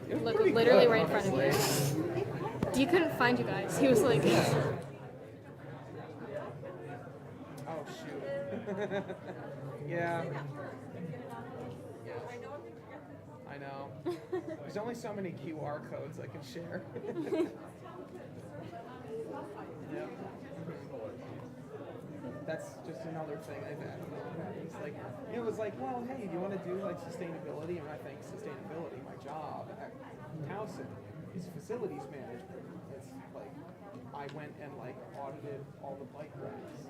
Look, literally right in front of you. You couldn't find you guys. He was like... Oh, shoot. Yeah. I know. There's only so many QR codes I can share. Yeah. That's just another thing I've had. It's like, it was like, well, hey, do you want to do like sustainability? And I think sustainability, my job at Towson is facilities management. It's like, I went and like audited all the bike racks.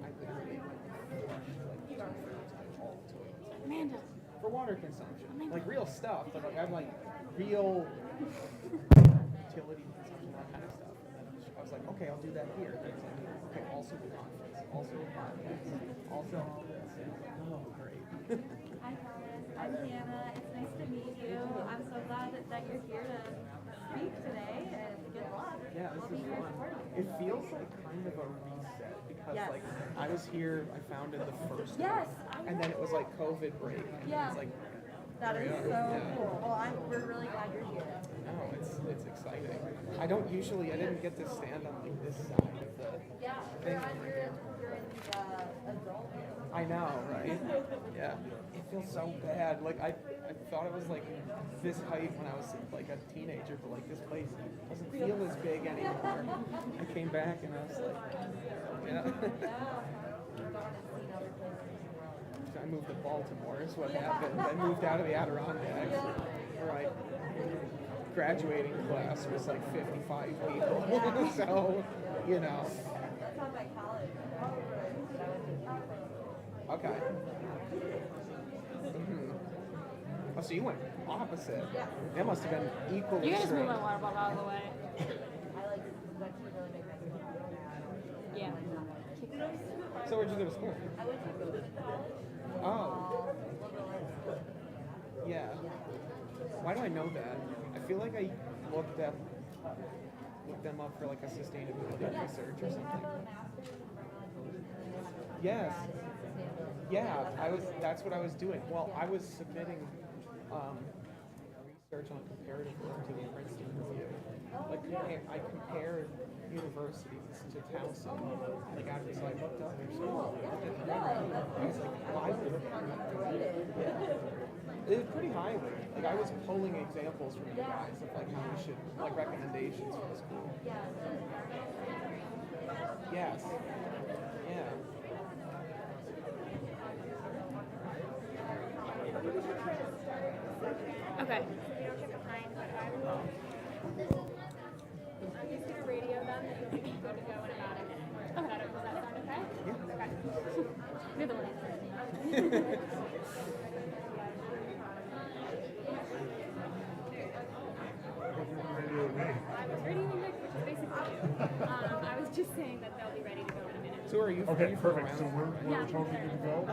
I literally went and flushed like all the toilets. Amanda. For water consumption. Like real stuff, but like I'm like real utility consumption, that kind of stuff. And then I was like, okay, I'll do that here. And it's like, okay, also the conference, also the podcast, also all this. Oh, great. Hi, Thomas. I'm Hannah. It's nice to meet you. I'm so glad that you're here to speak today, and good luck. Yeah, this is fun. It feels like kind of a reset because Yes. like I was here, I founded the first Yes. one, and then it was like COVID break. And Yeah. It's like, That is so Yeah. cool. Well, we're really glad you're here. no, it's exciting. I didn't get to stand on like this side of the Yeah, thing. you're in the adult. I know, right? Yeah. It feels so bad. Like I thought it was like this height when I was like a teenager, but like this place doesn't feel as big anymore. I came back and I was like, yeah. I moved to Baltimore is what happened. I moved out of the Adirondacks. Right. Graduating class was like 55 people. So, you know. That's how my college. Okay. Mm-hmm. Oh, so you went opposite. That must have been equally You guys strange. move my water bottle out of the way. I like went to really make my Yeah. So where'd you go to school? I went to Booth College. Oh. Yeah. Why do I know that? I feel like I looked them up for like a sustainability research or something. Yes. Yeah, that's what I was doing. Well, I was submitting research on comparative work to the Princeton Review. Like I compared universities to Towson. Like after, so I looked up their school. I was like, why would it was pretty highly. Like I was pulling examples from you guys of like how we should, like recommendations for the school. Yes. Yeah. Okay. I'm just gonna radio them that you'll be good to go in about a minute. Does that sound okay? Yeah. Okay. You're the one. I was radioing Nick, which is basically you. I was just saying that they'll be ready to go in a minute. So are you? Okay, are you from perfect. So around? we're totally good to go.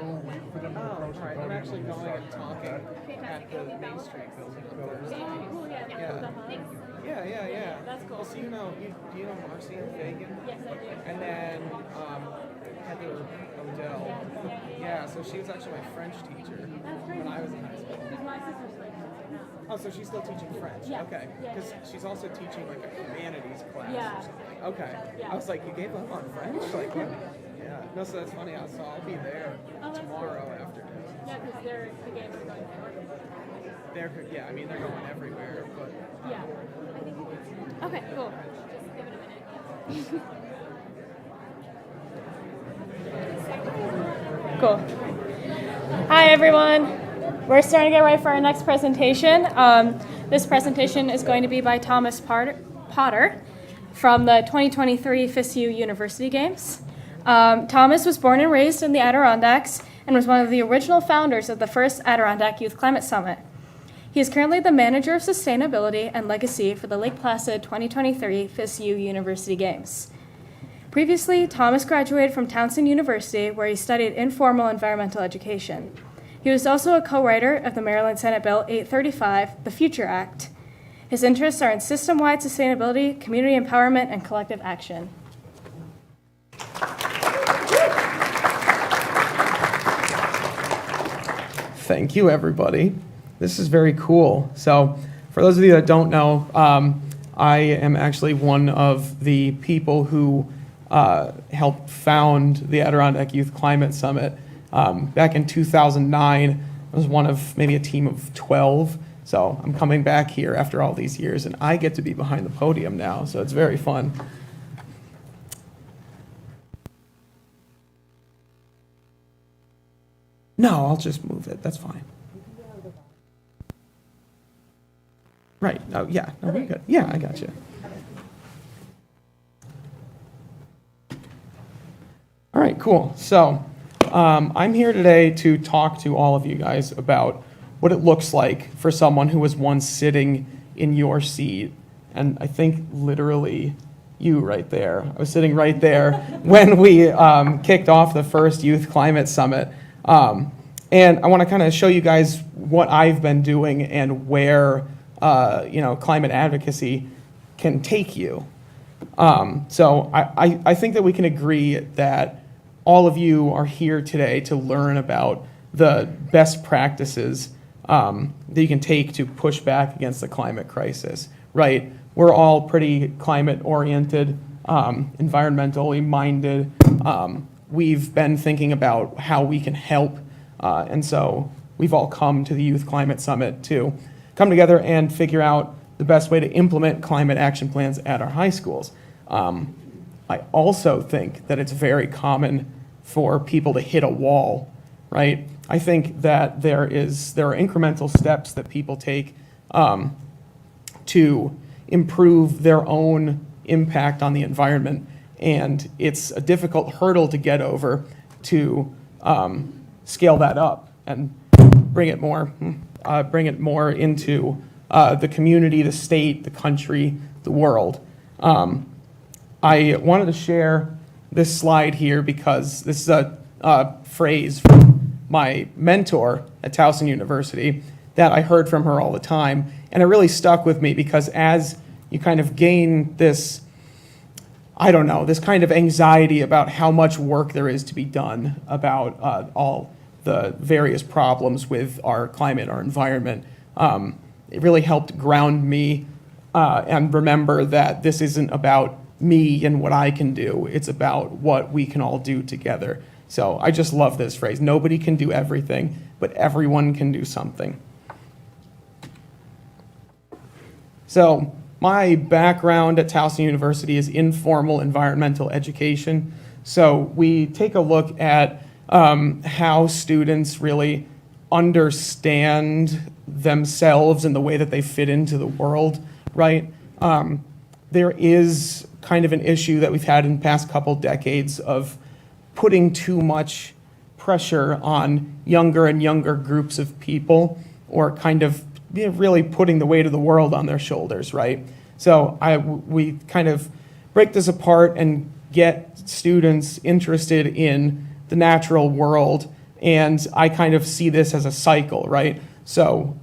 We'll wait for them to Oh, approach all the right. I'm podium. actually We'll going start. and talking at the Main Street building on Thursday. Cool, yeah. Thanks. Yeah. That's cool. Well, so you know Marcy and Fagan? Yes, I do. And then Heather Odell. Yeah, so she was actually my French teacher when I was in high school. Because my sister's like now. Oh, so she's still teaching French? Yeah. Okay. Yeah, Because yeah. she's also teaching like a humanities class Yeah. or something. Okay. Yeah. I was like, you gave up on French? Like, what? Yeah. No, so that's funny. So I'll be there that's tomorrow afternoon. Yeah, because the games are going forward. I mean, they're going everywhere, but Yeah. Okay, cool. Just give it a minute. Cool. Hi, everyone. We're starting to get ready for our next presentation. This presentation is going to be by Thomas Potter from the 2023 FISU University Games. Thomas was born and raised in the Adirondacks and was one of the original founders of the first Adirondack Youth Climate Summit. He is currently the Manager of Sustainability and Legacy for the Lake Placid 2023 FISU University Games. Previously, Thomas graduated from Towson University, where he studied informal environmental education. He was also a co-writer of the Maryland Senate Bill 835, the Future Act. His interests are in system-wide sustainability, community empowerment, and collective action. thank you, everybody. This is very cool. So for those of you that don't know, I am actually one of the people who helped found the Adirondack Youth Climate Summit. Back in 2009, I was one of maybe a team of 12. So I'm coming back here after all these years, and I get to be behind the podium now, so it's very fun. No, I'll just move it. That's fine. Right. Oh, yeah. No, we're good. Yeah, I got you. All right, cool. So I'm here today to talk to all of you guys about what it looks like for someone who was once sitting in your seat. And I think literally you right there. I was sitting right there when we kicked off the first Youth Climate Summit. And I want to kind of show you guys what I've been doing and where climate advocacy can take you. So I think that we can agree that all of you are here today to learn about the best practices that you can take to push back against the climate crisis, right? We're all pretty climate-oriented, environmentally minded. We've been thinking about how we can help, and so we've all come to the Youth Climate Summit to come together and figure out the best way to implement climate action plans at our high schools. I also think that it's very common for people to hit a wall, right? I think that there are incremental steps that people take to improve their own impact on the environment, and it's a difficult hurdle to get over to scale that up and bring it more into the community, the state, the country, the world. I wanted to share this slide here because this is a phrase from my mentor at Towson University that I heard from her all the time, and it really stuck with me because as you kind of gain this, this kind of anxiety about how much work there is to be done about all the various problems with our climate, our environment, it really helped ground me and remember that this isn't about me and what I can do. It's about what we can all do together. So I just love this phrase. Nobody can do everything, but everyone can do something. So my background at Towson University is informal environmental education. So we take a look at how students really understand themselves and the way that they fit into the world, right? There is kind of an issue that we've had in the past couple decades of putting too much pressure on younger and younger groups of people, or kind of really putting the weight of the world on their shoulders, right? So we kind of break this apart and get students interested in the natural world, and I kind of see this as a cycle, right? So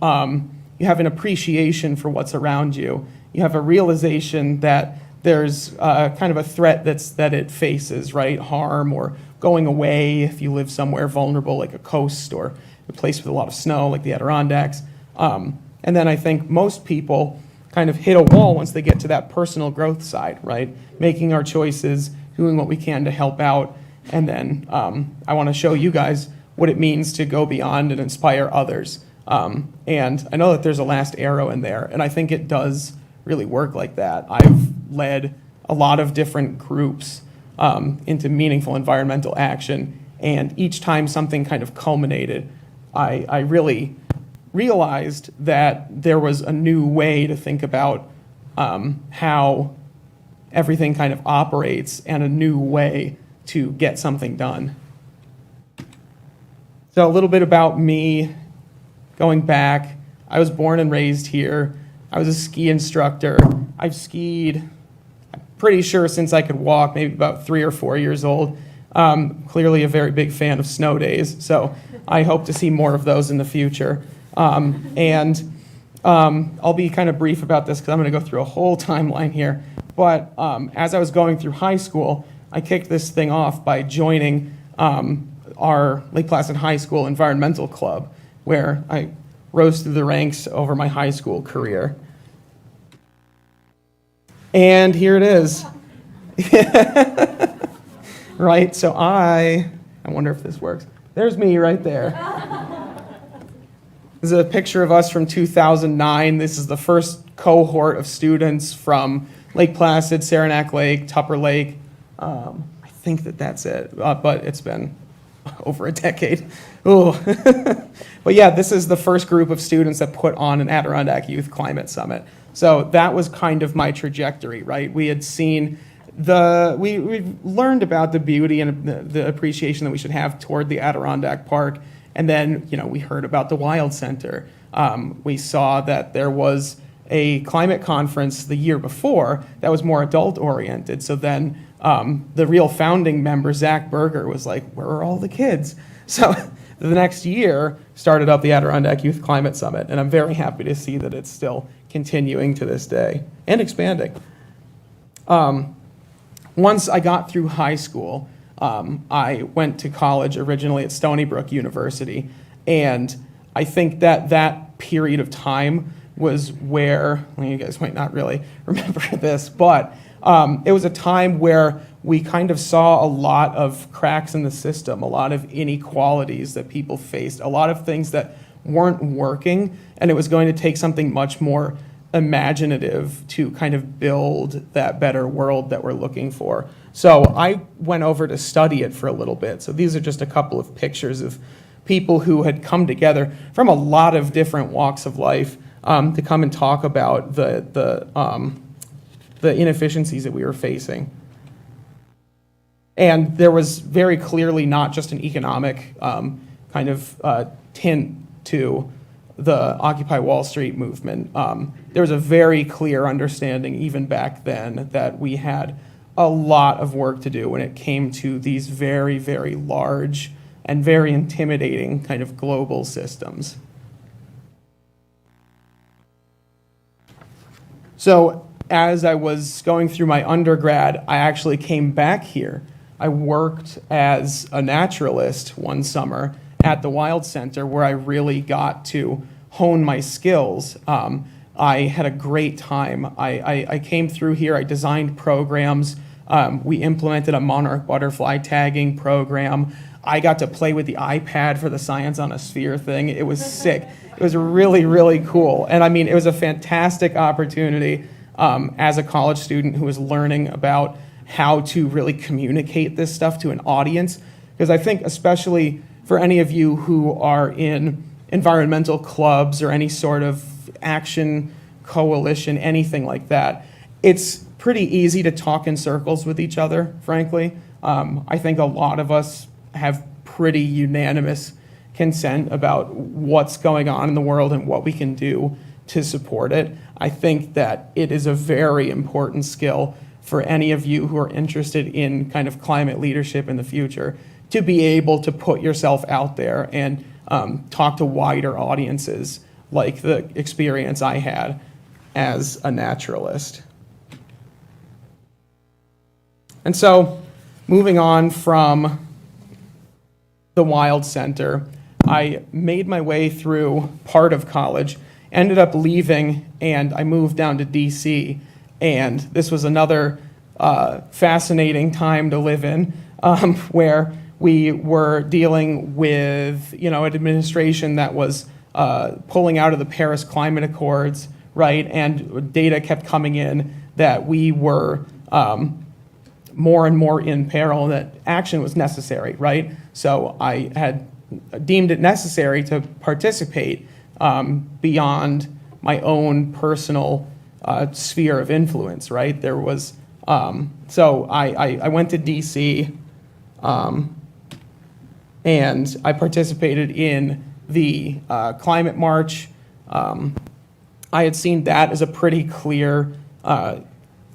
you have an appreciation for what's around you. You have a realization that there's kind of a threat that it faces, right? Harm or going away if you live somewhere vulnerable like a coast or a place with a lot of snow like the Adirondacks. And then I think most people kind of hit a wall once they get to that personal growth side, right? Making our choices, doing what we can to help out. And then I want to show you guys what it means to go beyond and inspire others. And I know that there's a last arrow in there, and I think it does really work like that. I've led a lot of different groups into meaningful environmental action, and each time something kind of culminated, I really realized that there was a new way to think about how everything kind of operates and a new way to get something done. So a little bit about me, going back, I was born and raised here. I was a ski instructor. I've skied, I'm pretty sure since I could walk, maybe about 3 or 4 years old. Clearly a very big fan of snow days, so I hope to see more of those in the future. And I'll be kind of brief about this because I'm going to go through a whole timeline here. But as I was going through high school, I kicked this thing off by joining our Lake Placid High School Environmental Club, where I rose through the ranks over my high school career. And here it is. Right, so I wonder if this works. There's me right there. This is a picture of us from 2009. This is the first cohort of students from Lake Placid, Saranac Lake, Tupper Lake. I think that's it, but it's been over a decade. Ooh. But yeah, this is the first group of students that put on an Adirondack Youth Climate Summit. So that was kind of my trajectory, right? We had seen we learned about the beauty and the appreciation that we should have toward the Adirondack Park. And then, we heard about the Wild Center. We saw that there was a climate conference the year before that was more adult oriented. So then the real founding member, Zach Berger, was like, where are all the kids? So the next year started up the Adirondack Youth Climate Summit. And I'm very happy to see that it's still continuing to this day and expanding. Once I got through high school, I went to college originally at Stony Brook University, and I think that period of time was where, well, you guys might not really remember this, but it was a time where we kind of saw a lot of cracks in the system, a lot of inequalities that people faced, a lot of things that weren't working, and it was going to take something much more imaginative to kind of build that better world that we're looking for. So I went over to study it for a little bit. So these are just a couple of pictures of people who had come together from a lot of different walks of life to come and talk about the inefficiencies that we were facing. And there was very clearly not just an economic kind of tint to the Occupy Wall Street movement. There was a very clear understanding even back then that we had a lot of work to do when it came to these very, very large and very intimidating kind of global systems. So as I was going through my undergrad, I actually came back here. I worked as a naturalist one summer at the Wild Center where I really got to hone my skills. I had a great time. I came through here, I designed programs. We implemented a monarch butterfly tagging program. I got to play with the iPad for the Science on a Sphere thing. It was sick. It was really, really cool. And I mean, it was a fantastic opportunity as a college student who was learning about how to really communicate this stuff to an audience. Because I think especially for any of you who are in environmental clubs or any sort of action coalition, anything like that, it's pretty easy to talk in circles with each other, frankly. I think a lot of us have pretty unanimous consent about what's going on in the world and what we can do to support it. I think that it is a very important skill for any of you who are interested in kind of climate leadership in the future to be able to put yourself out there and talk to wider audiences like the experience I had as a naturalist. And so moving on from the Wild Center, I made my way through part of college, ended up leaving, and I moved down to DC. And this was another fascinating time to live in, where we were dealing with, an administration that was pulling out of the Paris Climate Accords, right? And data kept coming in that we were more and more in peril, that action was necessary, right? So I had deemed it necessary to participate beyond my own personal sphere of influence, right? There was, so I went to DC and I participated in the climate march. I had seen that as a pretty clear,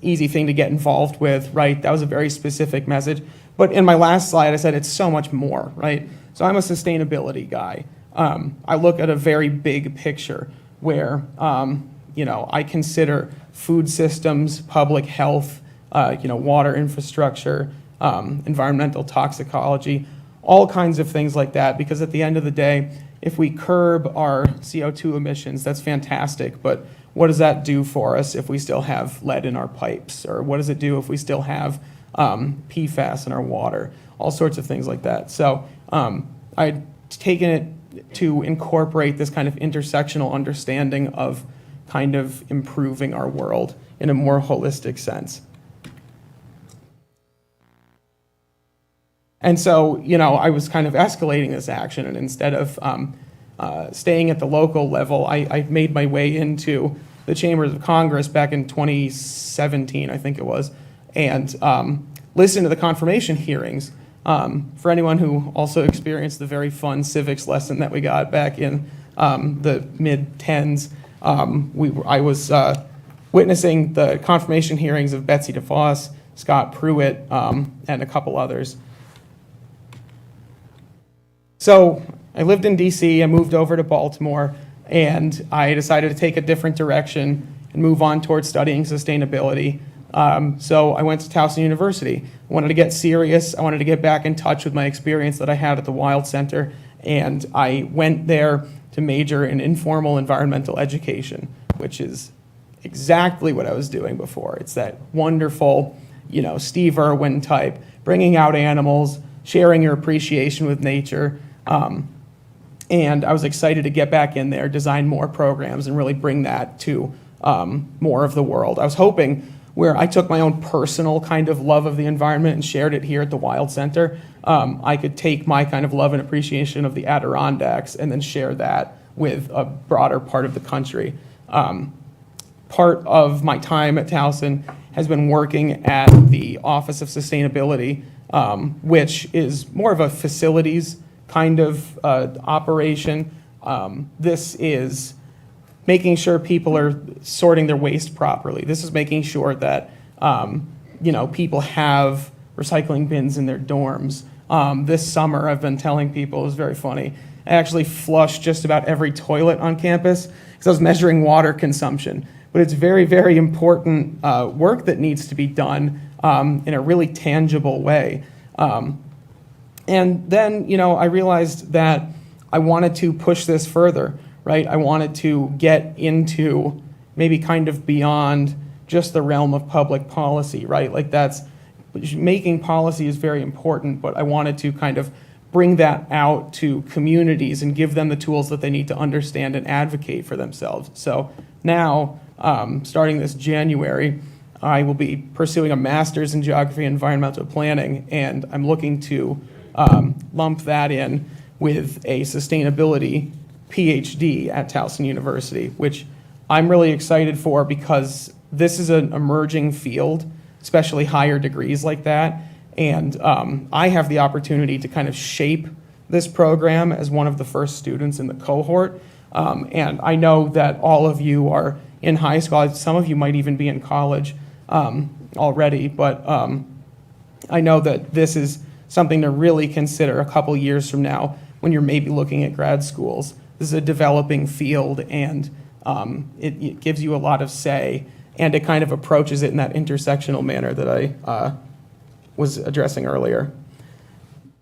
easy thing to get involved with, right? That was a very specific message. But in my last slide, I said it's so much more, right? So I'm a sustainability guy. I look at a very big picture where, I consider food systems, public health, water infrastructure, environmental toxicology, all kinds of things like that, because at the end of the day, if we curb our CO2 emissions, that's fantastic, but what does that do for us if we still have lead in our pipes? Or what does it do if we still have PFAS in our water? All sorts of things like that. So I'd taken it to incorporate this kind of intersectional understanding of kind of improving our world in a more holistic sense. And so, I was kind of escalating this action, and instead of staying at the local level, I made my way into the chambers of Congress back in 2017, I think it was, and listened to the confirmation hearings. For anyone who also experienced the very fun civics lesson that we got back in the mid-10s, I was witnessing the confirmation hearings of Betsy DeVos, Scott Pruitt, and a couple others. So I lived in DC, I moved over to Baltimore, and I decided to take a different direction and move on towards studying sustainability. So I went to Towson University. I wanted to get serious. I wanted to get back in touch with my experience that I had at the Wild Center, and I went there to major in informal environmental education, which is exactly what I was doing before. It's that wonderful, Steve Irwin type, bringing out animals, sharing your appreciation with nature. And I was excited to get back in there, design more programs, and really bring that to more of the world. I was hoping where I took my own personal kind of love of the environment and shared it here at the Wild Center, I could take my kind of love and appreciation of the Adirondacks and then share that with a broader part of the country. Part of my time at Towson has been working at the Office of Sustainability, which is more of a facilities kind of operation. This is making sure people are sorting their waste properly. This is making sure that people have recycling bins in their dorms. This summer, I've been telling people, it was very funny, I actually flushed just about every toilet on campus because I was measuring water consumption. But it's very, very important work that needs to be done in a really tangible way. And then, I realized that I wanted to push this further, right? I wanted to get into maybe kind of beyond just the realm of public policy, right? Like making policy is very important, but I wanted to kind of bring that out to communities and give them the tools that they need to understand and advocate for themselves. So now, starting this January, I will be pursuing a master's in geography and environmental planning, and I'm looking to lump that in with a sustainability PhD at Towson University, which I'm really excited for because this is an emerging field, especially higher degrees like that. And I have the opportunity to kind of shape this program as one of the first students in the cohort. And I know that all of you are in high school. Some of you might even be in college already, but I know that this is something to really consider a couple years from now when you're maybe looking at grad schools. This is a developing field, and it gives you a lot of say, and it kind of approaches it in that intersectional manner that I was addressing earlier.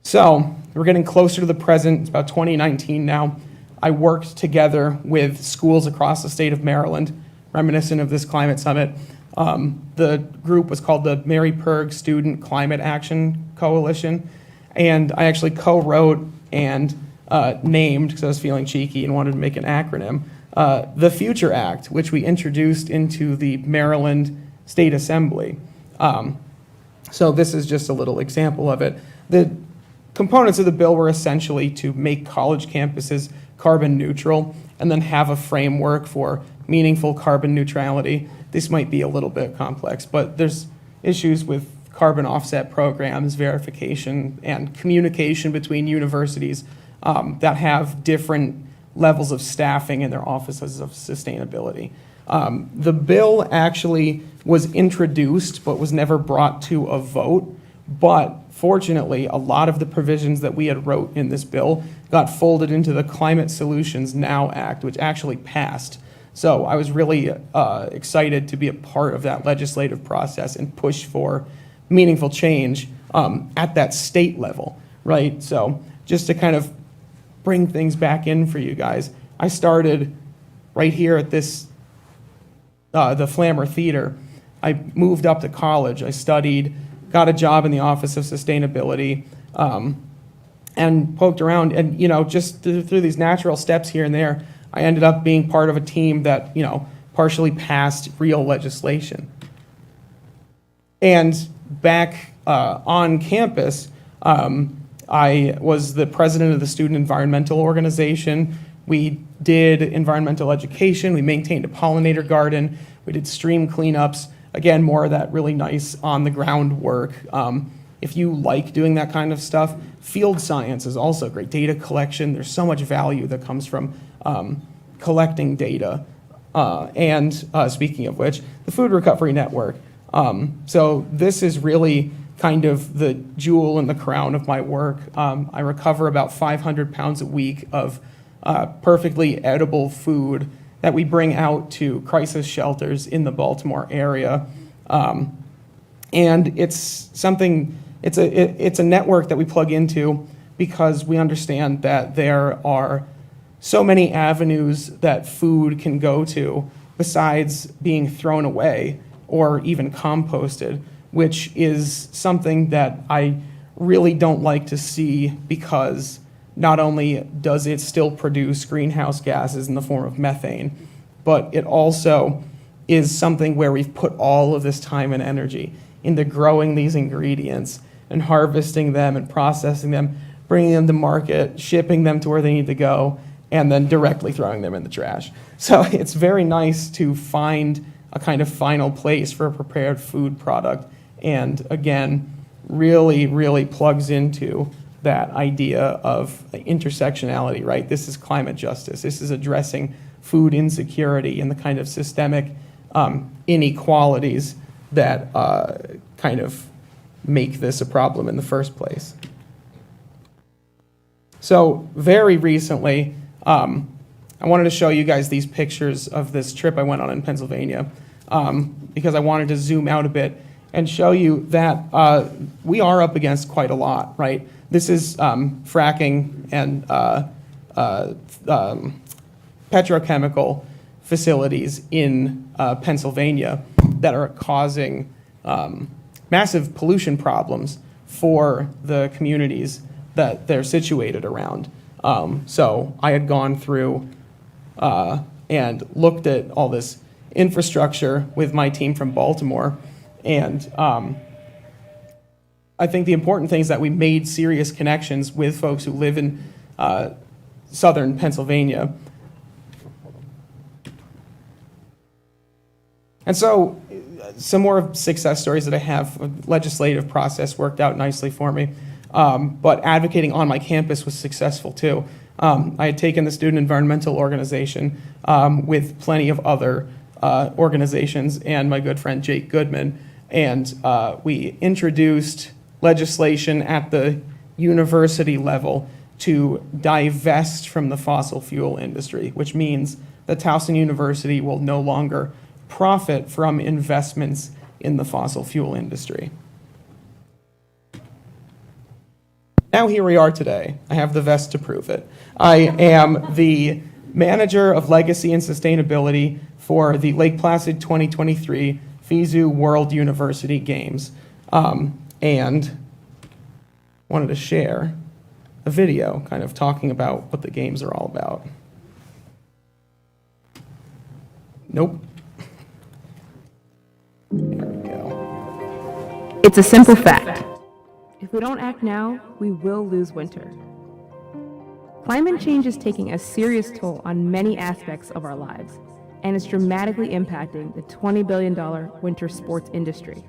So we're getting closer to the present. It's about 2019 now. I worked together with schools across the state of Maryland, reminiscent of this climate summit. The group was called the Mary Perg Student Climate Action Coalition, and I actually co-wrote and named, because I was feeling cheeky and wanted to make an acronym, the Future Act, which we introduced into the Maryland State Assembly. So this is just a little example of it. The components of the bill were essentially to make college campuses carbon neutral and then have a framework for meaningful carbon neutrality. This might be a little bit complex, but there's issues with carbon offset programs, verification, and communication between universities that have different levels of staffing in their offices of sustainability. The bill actually was introduced but was never brought to a vote, but fortunately, a lot of the provisions that we had wrote in this bill got folded into the Climate Solutions Now Act, which actually passed. So I was really excited to be a part of that legislative process and push for meaningful change at that state level, right? So just to kind of bring things back in for you guys. I started right here at this, the Flammer Theater. I moved up to college. I studied, got a job in the Office of Sustainability, and poked around. And, just through these natural steps here and there, I ended up being part of a team that, partially passed real legislation. And back on campus, I was the president of the Student Environmental Organization. We did environmental education. We maintained a pollinator garden. We did stream cleanups. Again, more of that really nice on-the-ground work. If you like doing that kind of stuff, field science is also great. Data collection, there's so much value that comes from collecting data. And speaking of which, the Food Recovery Network. So this is really kind of the jewel in the crown of my work. I recover about 500 pounds a week of perfectly edible food that we bring out to crisis shelters in the Baltimore area. And it's something, it's a network that we plug into because we understand that there are so many avenues that food can go to besides being thrown away or even composted, which is something that I really don't like to see because not only does it still produce greenhouse gases in the form of methane, but it also is something where we've put all of this time and energy into growing these ingredients and harvesting them and processing them, bringing them to market, shipping them to where they need to go, and then directly throwing them in the trash. So it's very nice to find a kind of final place for a prepared food product. And again, really, really plugs into that idea of intersectionality, right? This is climate justice. This is addressing food insecurity and the kind of systemic inequalities that kind of make this a problem in the first place. So very recently, I wanted to show you guys these pictures of this trip I went on in Pennsylvania because I wanted to zoom out a bit and show you that we are up against quite a lot, right? This is fracking and petrochemical facilities in Pennsylvania that are causing massive pollution problems for the communities that they're situated around. So I had gone through and looked at all this infrastructure with my team from Baltimore, and I think the important thing is that we made serious connections with folks who live in southern Pennsylvania. And so some more success stories that I have. Legislative process worked out nicely for me, but advocating on my campus was successful too. I had taken the Student Environmental Organization with plenty of other organizations and my good friend Jake Goodman, and we introduced legislation at the university level to divest from the fossil fuel industry, which means that Towson University will no longer profit from investments in the fossil fuel industry. Now here we are today. I have the vest to prove it. I am the manager of legacy and sustainability for the Lake Placid 2023 FISU World University Games. And wanted to share a video kind of talking about what the games are all about. Nope. There we go. It's a simple fact. If we don't act now, we will lose winter. Climate change is taking a serious toll on many aspects of our lives, and it's dramatically impacting the $20 billion winter sports industry.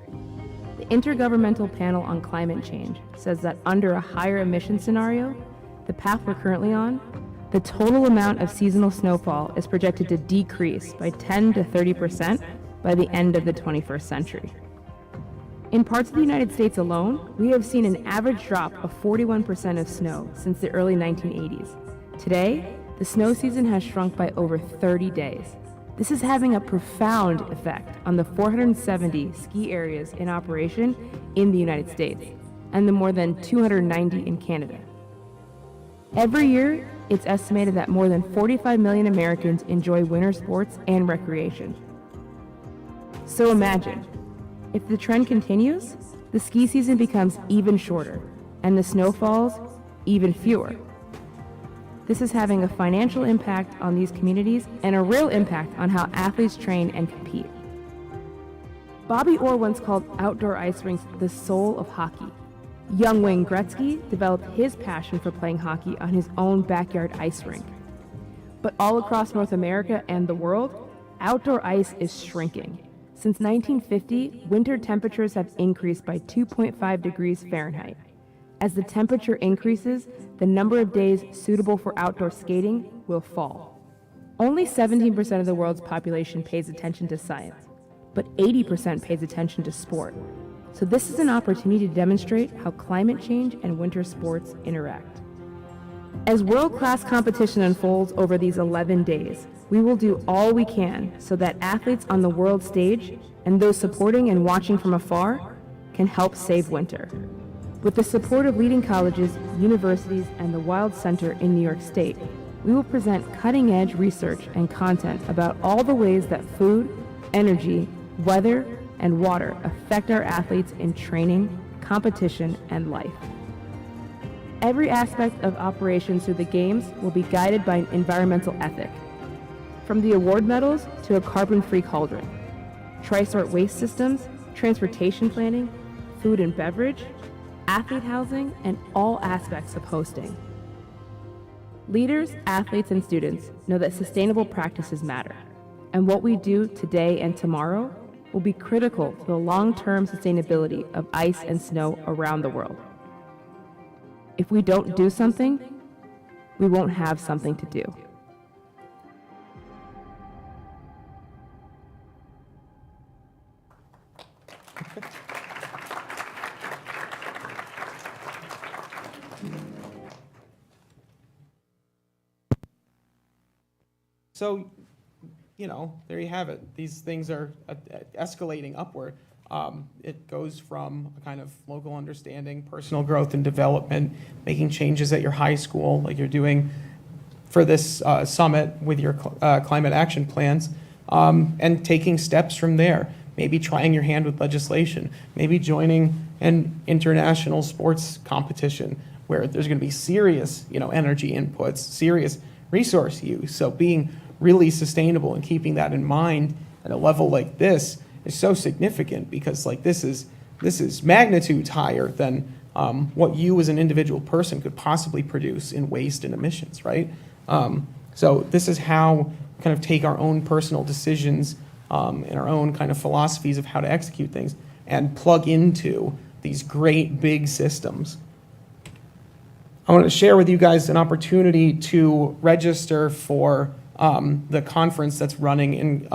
The Intergovernmental Panel on Climate Change says that under a higher emission scenario, the path we're currently on, the total amount of seasonal snowfall is projected to decrease by 10 to 30% by the end of the 21st century. In parts of the United States alone, we have seen an average drop of 41% of snow since the early 1980s. Today, the snow season has shrunk by over 30 days. This is having a profound effect on the 470 ski areas in operation in the United States and the more than 290 in Canada. Every year, it's estimated that more than 45 million Americans enjoy winter sports and recreation. So imagine, if the trend continues, the ski season becomes even shorter, and the snowfalls even fewer. This is having a financial impact on these communities and a real impact on how athletes train and compete. Bobby Orr once called outdoor ice rinks the soul of hockey. Young Wayne Gretzky developed his passion for playing hockey on his own backyard ice rink. But all across North America and the world, outdoor ice is shrinking. Since 1950, winter temperatures have increased by 2.5 degrees Fahrenheit. As the temperature increases, the number of days suitable for outdoor skating will fall. Only 17% of the world's population pays attention to science, but 80% pays attention to sport. So this is an opportunity to demonstrate how climate change and winter sports interact. As world-class competition unfolds over these 11 days, we will do all we can so that athletes on the world stage and those supporting and watching from afar can help save winter. With the support of leading colleges, universities, and the Wild Center in New York State, we will present cutting-edge research and content about all the ways that food, energy, weather, and water affect our athletes in training, competition, and life. Every aspect of operations through the Games will be guided by an environmental ethic, from the award medals to a carbon-free cauldron, tri-sort waste systems, transportation planning, food and beverage, athlete housing, and all aspects of hosting. Leaders, athletes, and students know that sustainable practices matter, and what we do today and tomorrow will be critical to the long-term sustainability of ice and snow around the world. If we don't do something, we won't have something to do. So, there you have it. These things are escalating upward. It goes from a kind of local understanding, personal growth and development, making changes at your high school, like you're doing for this summit with your climate action plans, and taking steps from there. Maybe trying your hand with legislation, maybe joining an international sports competition where there's going to be serious, energy inputs, serious resource use. So being really sustainable and keeping that in mind at a level like this is so significant, because this is magnitudes higher than what you as an individual person could possibly produce in waste and emissions, right? So this is how we kind of take our own personal decisions and our own kind of philosophies of how to execute things and plug into these great big systems. I want to share with you guys an opportunity to register for the conference that's running in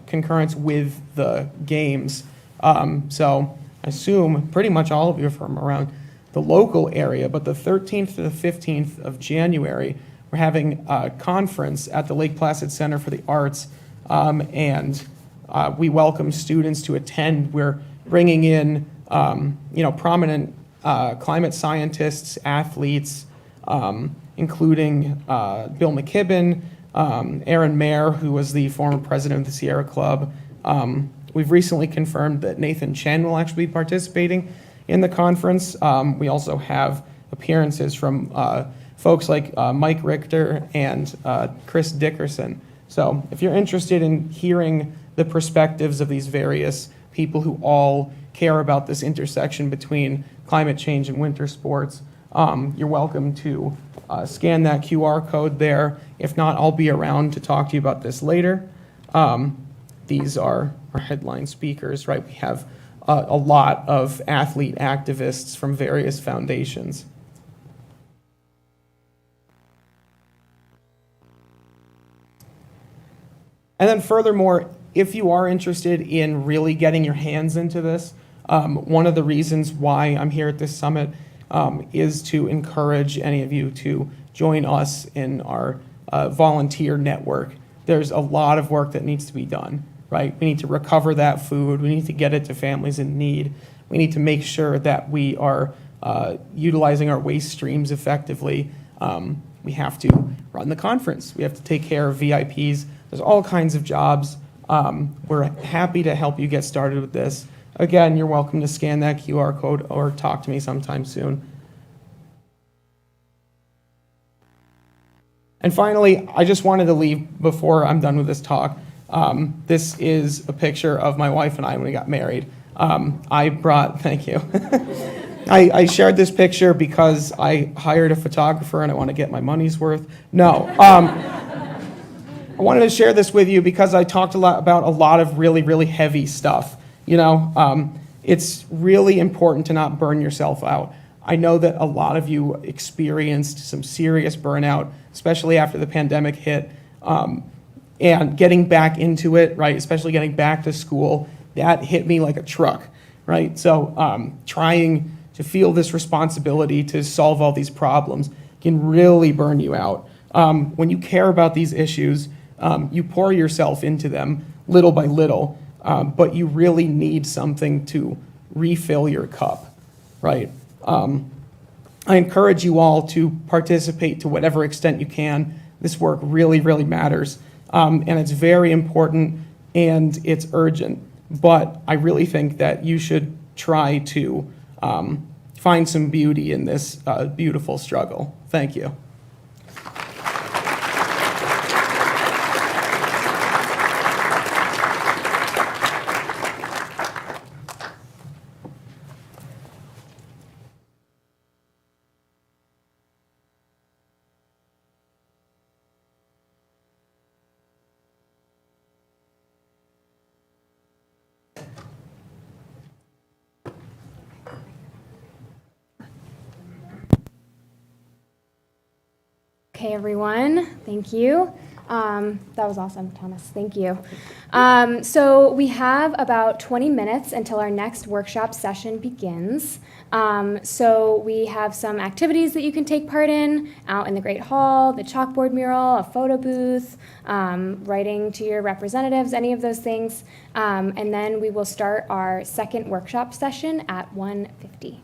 concurrence with the Games. So I assume pretty much all of you are from around the local area, but the 13th to the 15th of January, we're having a conference at the Lake Placid Center for the Arts, and we welcome students to attend. We're bringing in, prominent climate scientists, athletes, including Bill McKibben, Aaron Mayer, who was the former president of the Sierra Club. We've recently confirmed that Nathan Chen will actually be participating in the conference. We also have appearances from folks like Mike Richter and Chris Dickerson. So if you're interested in hearing the perspectives of these various people who all care about this intersection between climate change and winter sports, you're welcome to scan that QR code there. If not, I'll be around to talk to you about this later. These are our headline speakers, right? We have a lot of athlete activists from various foundations. And then furthermore, if you are interested in really getting your hands into this, one of the reasons why I'm here at this summit is to encourage any of you to join us in our volunteer network. There's a lot of work that needs to be done, right? We need to recover that food. We need to get it to families in need. We need to make sure that we are utilizing our waste streams effectively. We have to run the conference. We have to take care of VIPs. There's all kinds of jobs. We're happy to help you get started with this. Again, you're welcome to scan that QR code or talk to me sometime soon. And finally, I just wanted to leave before I'm done with this talk. This is a picture of my wife and I when we got married. Thank you. I shared this picture because I hired a photographer and I want to get my money's worth. No. I wanted to share this with you because I talked about a lot of really, really heavy stuff. It's really important to not burn yourself out. I know that a lot of you experienced some serious burnout, especially after the pandemic hit, and getting back into it, right, especially getting back to school, that hit me like a truck, right? So trying to feel this responsibility to solve all these problems can really burn you out. When you care about these issues, you pour yourself into them little by little, but you really need something to refill your cup, right? I encourage you all to participate to whatever extent you can. This work really, really matters, and it's very important and it's urgent, but I really think that you should try to find some beauty in this beautiful struggle. Thank you. Okay, everyone, thank you. That was awesome, Thomas, thank you. So we have about 20 minutes until our next workshop session begins. So we have some activities that you can take part in out in the Great Hall, the chalkboard mural, a photo booth, writing to your representatives, any of those things. And then we will start our second workshop session at 1:50.